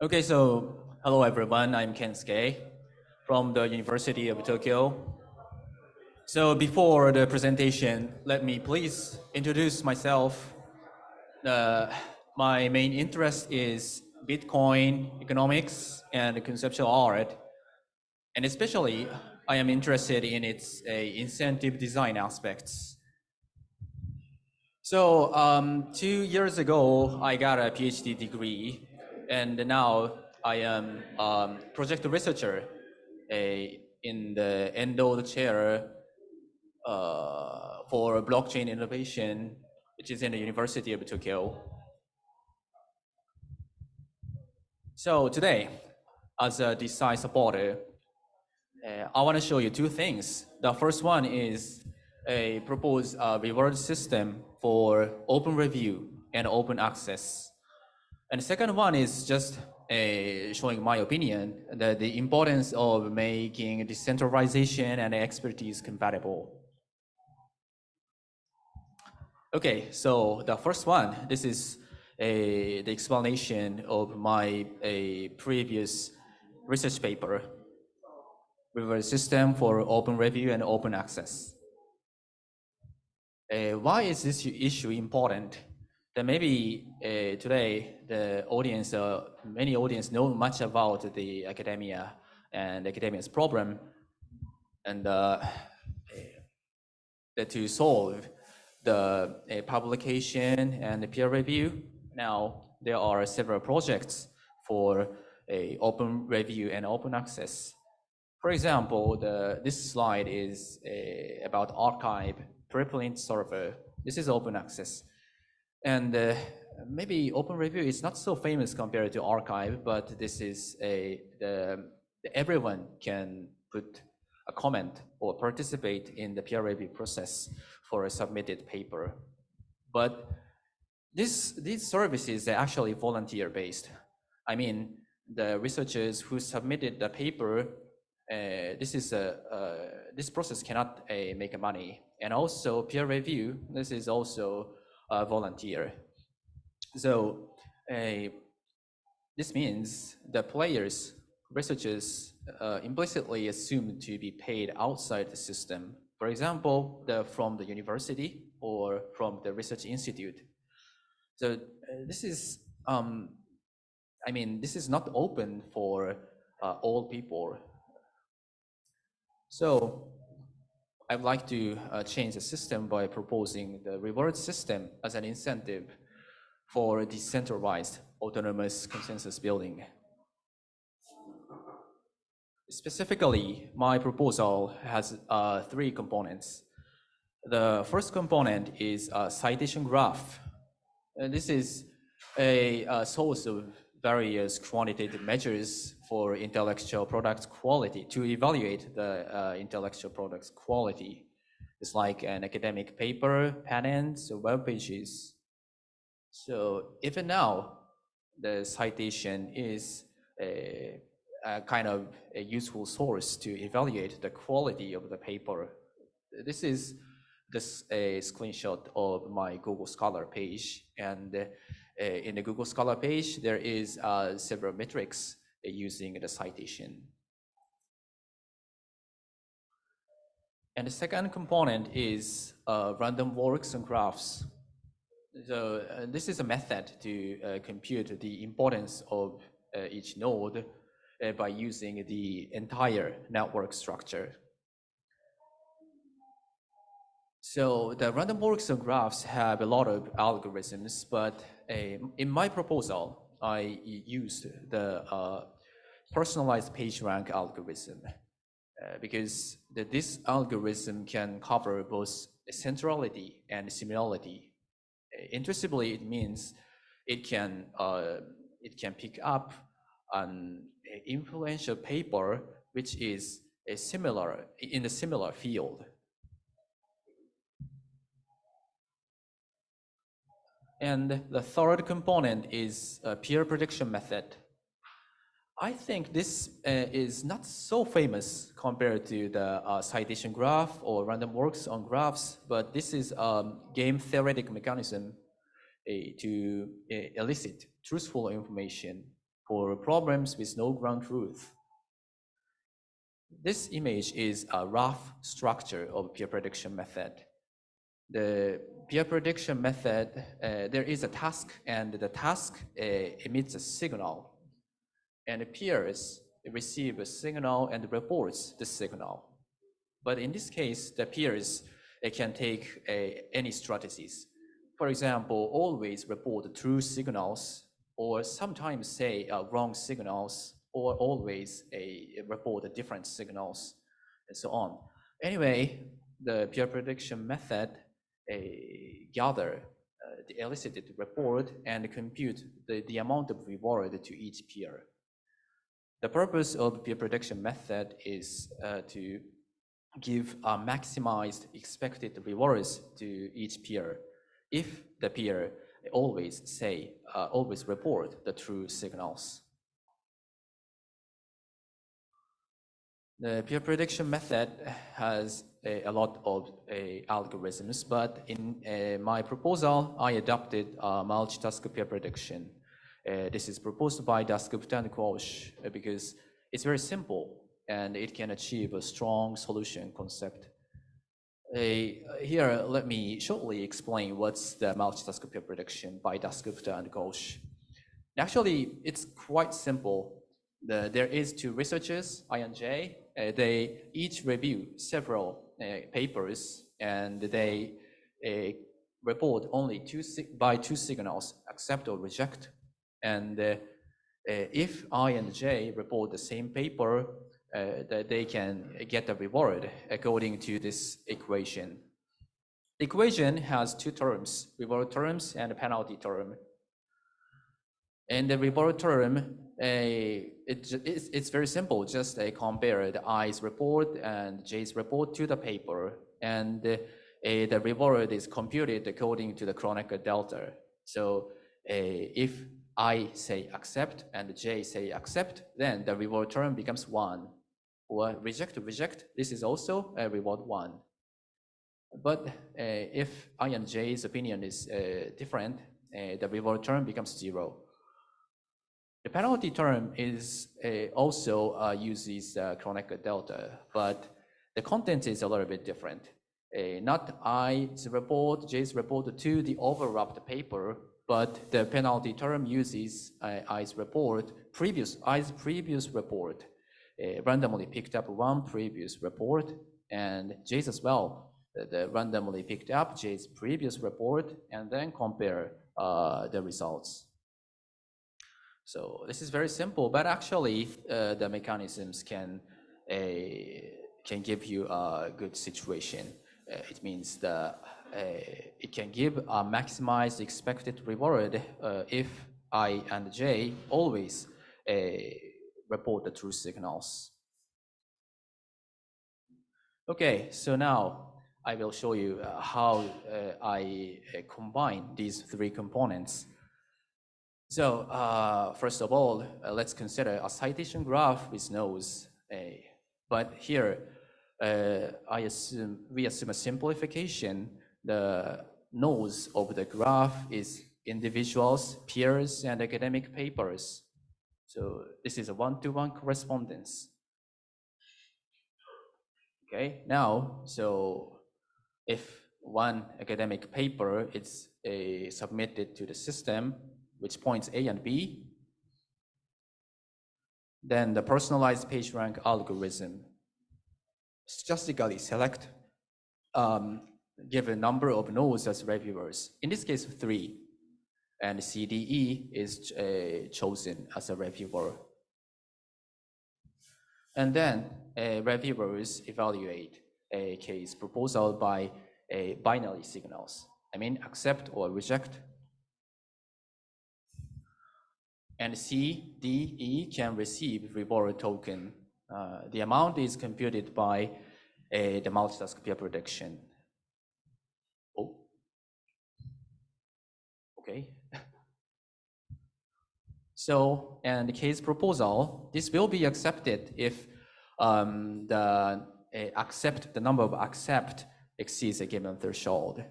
Okay, so hello everyone, I'm Kensuke from the University of Tokyo. So before the presentation, let me please introduce myself. Uh, my main interest is Bitcoin economics and conceptual art, and especially I am interested in its incentive design aspects. So 2 years ago, I got a PhD degree, and now I am project researcher in the endowed chair for blockchain innovation, which is in the University of Tokyo. So today, as a design supporter, I want to show you two things. The first one is a proposed reward system for open review and open access. And the second one is just showing my opinion that the importance of making decentralization and expertise compatible. Okay, so the first one, this is the explanation of my previous research paper, reward system for open review and open access. Why is this issue important? That maybe today the audience, many audience know much about the academia and academia's problem, and that to solve the publication and the peer review. Now there are several projects for a open review and open access. For example, this slide is about archive preprint server. This is open access. And maybe open review is not so famous compared to archive, but this is everyone can put a comment or participate in the peer review process for a submitted paper. But these services are actually volunteer based. I mean, the researchers who submitted the paper, this process cannot make money. And also peer review, this is also volunteer. So this means the players, researchers implicitly assumed to be paid outside the system. For example, from the university or from the research institute. So this is, this is not open for all people. So I'd like to change the system by proposing the reward system as an incentive for decentralized autonomous consensus building. Specifically, my proposal has three components. The first component is a citation graph. And this is a source of various quantitative measures for intellectual product quality to evaluate the intellectual product's quality. It's like an academic paper, patents, or web pages. So even now, the citation is a kind of a useful source to evaluate the quality of the paper. This is a screenshot of my Google Scholar page, and in the Google Scholar page, there is several metrics using the citation. And the second component is random walks and graphs. So this is a method to compute the importance of each node by using the entire network structure. So the random walks and graphs have a lot of algorithms, but in my proposal, I used the personalized PageRank algorithm because this algorithm can cover both centrality and similarity. Interestingly, it means it can pick up an influential paper which is in a similar field. And the third component is a peer prediction method. I think this is not so famous compared to the citation graph or random walks on graphs, but this is a game theoretic mechanism to elicit truthful information. for problems with no ground truth. This image is a rough structure of peer prediction method. The peer prediction method, there is a task, and the task emits a signal, and the peers receive a signal and reports the signal. But in this case, the peers can take any strategies. For example, always report true signals, or sometimes say wrong signals, or always report different signals, and so on. Anyway, the peer prediction method gather the elicited report and compute the amount of reward to each peer. The purpose of peer prediction method is to give maximized expected rewards to each peer if the peer always report the true signals. The peer prediction method has a lot of algorithms, but in my proposal, I adopted multitask peer prediction. This is proposed by Dasgupta and Walsh because it's very simple and it can achieve a strong solution concept. Here, let me shortly explain what's the multitask peer prediction by Dasgupta and Walsh. Actually, it's quite simple. There is two researchers, I and J. They each review several papers, and they report only two signals, accept or reject. And if I and J report the same paper, that they can get a reward according to this equation. The equation has two terms, reward terms and a penalty term. And the reward term, it's very simple. Just compare the I's report and J's report to the paper, and the reward is computed according to the Kronecker delta. So if I say accept and J say accept, then the reward term becomes 1. Or reject, this is also a reward 1. But if I and J's opinion is different, the reward term becomes 0. The penalty term is also uses Kronecker delta, but the content is a little bit different. Not I's report, J's report to the overlapped paper, but the penalty term uses I's previous report, randomly picked up one previous report, and J's as well. The randomly picked up J's previous report, and then compare the results. So this is very simple, but actually the mechanisms can give you a good situation. It means that it can give a maximized expected reward if I and J always report the true signals. Okay, so now I will show you how I combine these three components. So first of all, let's consider a citation graph with nodes. But here, we assume a simplification. The nodes of the graph is individuals, peers, and academic papers. So this is a one-to-one correspondence. Okay, now, so if one academic paper is submitted to the system, which points A and B, then the personalized PageRank algorithm statistically select given number of nodes as reviewers. In this case, 3, and CDE is chosen as a reviewer. And then reviewers evaluate a case proposal by binary signals. I mean, accept or reject. And C, D, E can receive reward token. The amount is computed by the multitask peer prediction. Oh, okay. So, and the case proposal, this will be accepted if the number of accept exceeds a given threshold.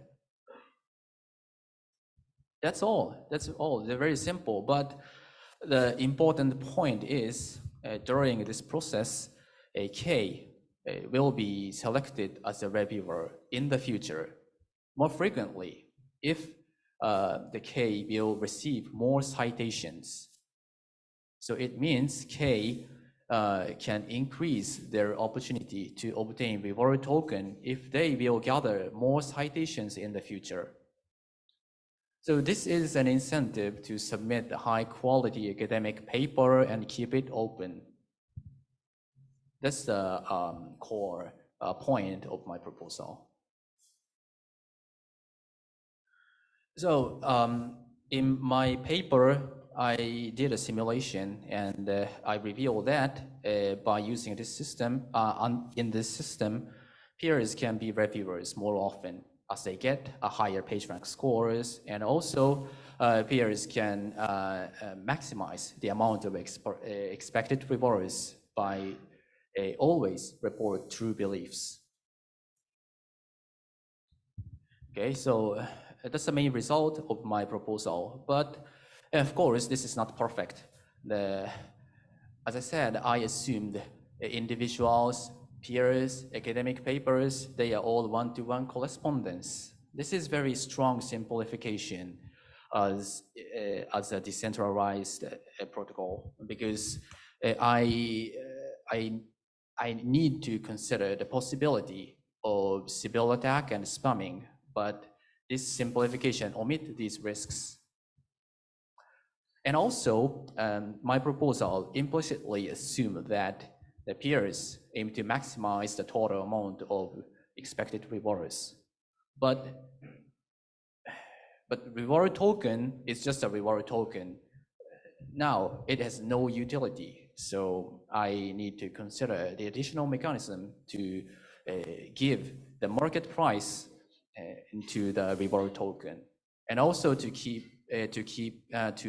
That's all. They're very simple, but The important point is during this process, a K will be selected as a reviewer in the future more frequently if the K will receive more citations. So it means K can increase their opportunity to obtain reward token if they will gather more citations in the future. So this is an incentive to submit a high quality academic paper and keep it open. That's the core point of my proposal. So in my paper, I did a simulation and I revealed that by using this system, in this system, peers can be reviewers more often as they get a higher PageRank scores, and also peers can maximize the amount of expected rewards by always report true beliefs. Okay, so that's the main result of my proposal. But of course, this is not perfect. As I said, I assumed individuals, peers, academic papers, they are all one-to-one correspondence. This is very strong simplification as a decentralized protocol, because I need to consider the possibility of Sybil attack and spamming, but this simplification omits these risks. And also, my proposal implicitly assumes that the peers aim to maximize the total amount of expected rewards. But reward token is just a reward token. Now, it has no utility. So I need to consider the additional mechanism to give the market price into the reward token, and also to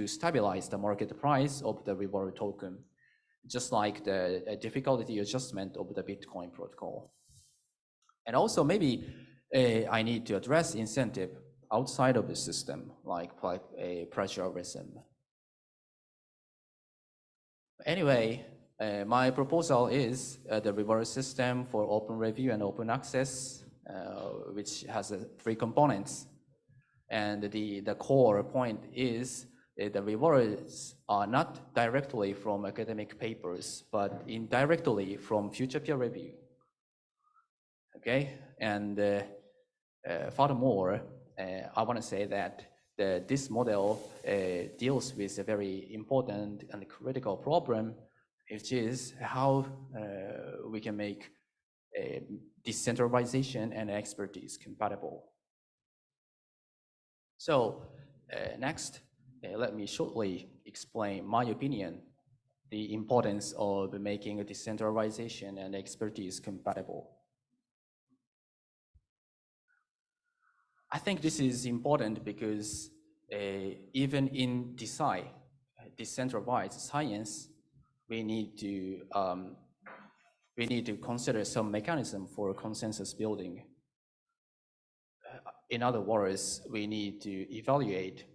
stabilize the market price of the reward token, just like the difficulty adjustment of the Bitcoin protocol. And also maybe I need to address incentive outside of the system, like plagiarism. Anyway, my proposal is the reward system for open review and open access, which has three components. And the core point is the rewards are not directly from academic papers, but indirectly from future peer review. Okay, and furthermore, I want to say that this model deals with a very important and critical problem, which is how we can make decentralization and expertise compatible. So next, let me shortly explain my opinion, the importance of making a decentralization and expertise compatible. I think this is important because even in decentralized science, we need to consider some mechanism for consensus building. In other words, we need to evaluate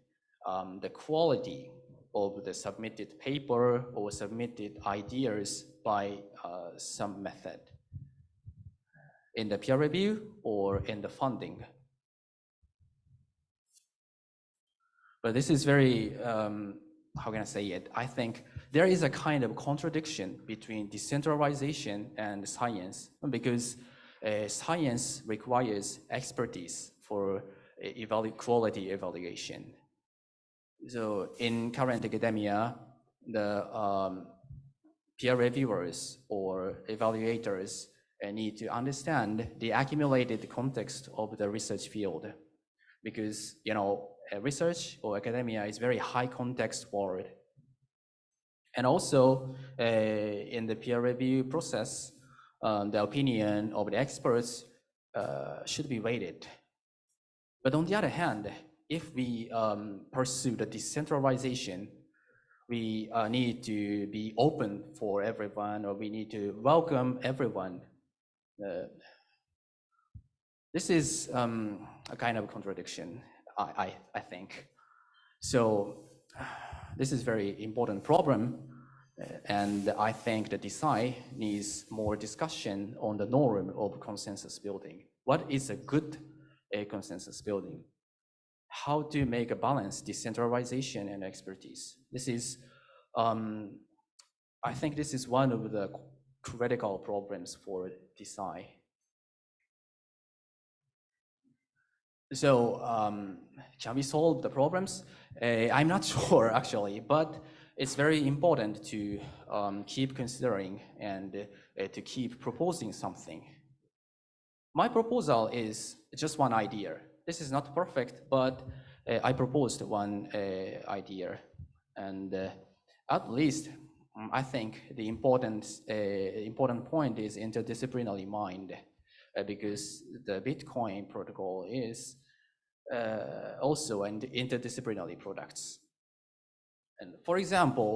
the quality of the submitted paper or submitted ideas by some method in the peer review or in the funding. But this is very, how can I say it? I think there is a kind of contradiction between decentralization and science, because science requires expertise for quality evaluation. So in current academia, the peer reviewers or evaluators need to understand the accumulated context of the research field, because research or academia is very high context world. And also in the peer review process, the opinion of the experts should be weighted. But on the other hand, if we pursue the decentralization, we need to be open for everyone, or we need to welcome everyone. This is a kind of contradiction, I think. So this is very important problem, and I think the design needs more discussion on the norm of consensus building. What is a good consensus building? How to make a balance, decentralization and expertise. This is, I think this is one of the critical problems for design. So can we solve the problems? I'm not sure actually, but it's very important to keep considering and to keep proposing something. My proposal is just one idea. This is not perfect, but I proposed one idea. And at least I think the important point is interdisciplinary mind, because the Bitcoin protocol is also an interdisciplinary products. And for example,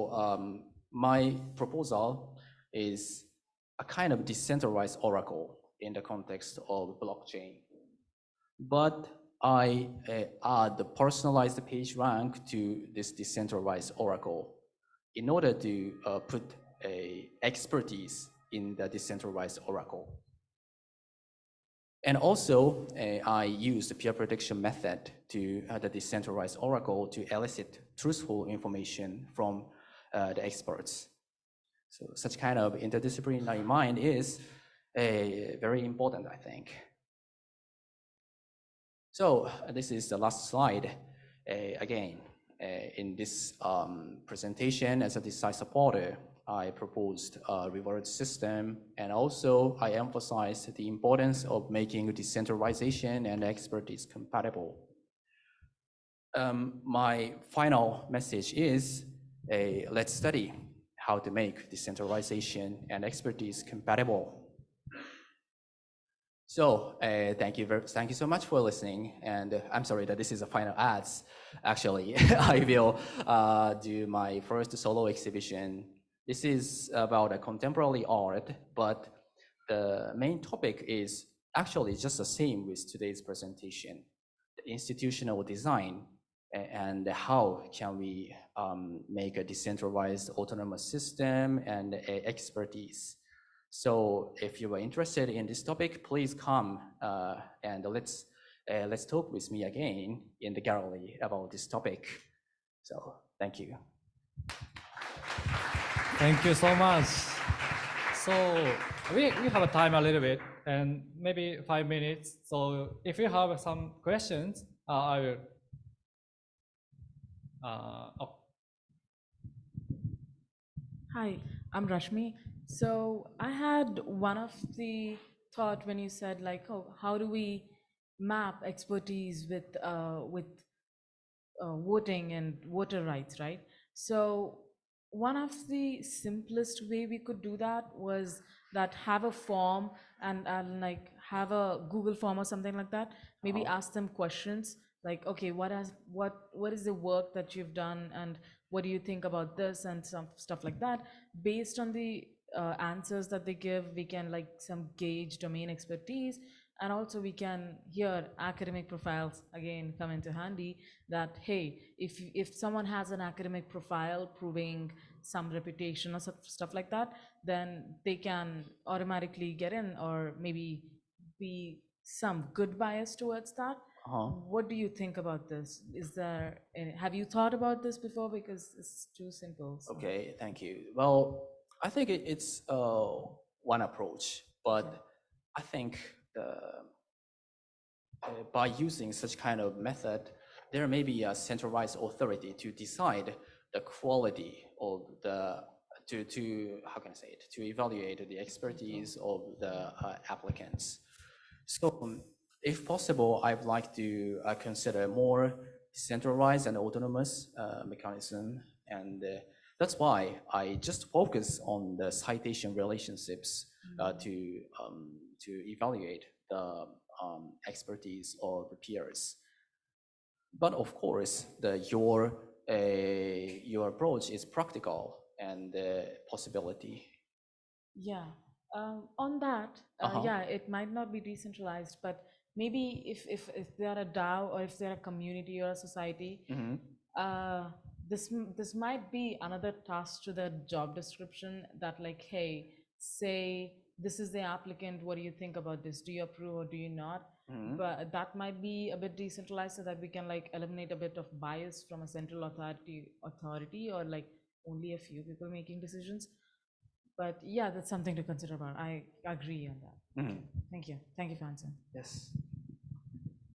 my proposal is a kind of decentralized oracle in the context of blockchain. But I add the personalized page rank to this decentralized oracle in order to put expertise in the decentralized oracle. And also, I use the peer prediction method to the decentralized oracle to elicit truthful information from the experts. So such kind of interdisciplinary mind is very important, I think. So this is the last slide. Again, in this presentation, as a design supporter, I proposed a reward system, and also I emphasized the importance of making decentralization and expertise compatible. My final message is, let's study how to make decentralization and expertise compatible. So thank you so much for listening, and I'm sorry that this is a final ads. Actually, I will do my first solo exhibition. This is about a contemporary art, but the main topic is actually just the same with today's presentation, the institutional design, and how can we make a decentralized autonomous system and expertise. So if you are interested in this topic, please come and let's talk with me again in the gallery about this topic. So thank you. Thank you so much. So we have a time a little bit, and maybe 5 minutes. So if you have some questions, I will. Hi, I'm Rashmi. So I had one of the thought when you said like, oh, how do we map expertise with voting and voter rights, right? So one of the simplest way we could do that was that have a form and like have a Google form or something like that. Maybe ask them questions like, okay, what is the work that you've done and what do you think about this and some stuff like that. Based on the answers that they give, we can like some gauge domain expertise, and also we can hear academic profiles again come into handy, that hey, if someone has an academic profile proving some reputation or stuff like that, then they can automatically get in, or maybe be some good bias towards that. What do you think about this? Have you thought about this before? Because it's too simple. So. Okay, thank you. Well, I think it's one approach, but I think by using such kind of method, there may be a centralized authority to decide the quality of to how can I say it, to evaluate the expertise of the applicants. So if possible, I'd like to consider more centralized and autonomous mechanism, and that's why I just focus on the citation relationships to evaluate the expertise of the peers. But of course, your approach is practical and possibility. Yeah. On that, yeah, it might not be decentralized, but maybe if they're a DAO or if they're a community or a society, this might be another task to the job description, that like, hey, say this is the applicant, what do you think about this, do you approve or do you not? But that might be a bit decentralized, so that we can like eliminate a bit of bias from a central authority, or like only a few people making decisions. But yeah, that's something to consider about. I agree on that. Okay, thank you for answering. Yes.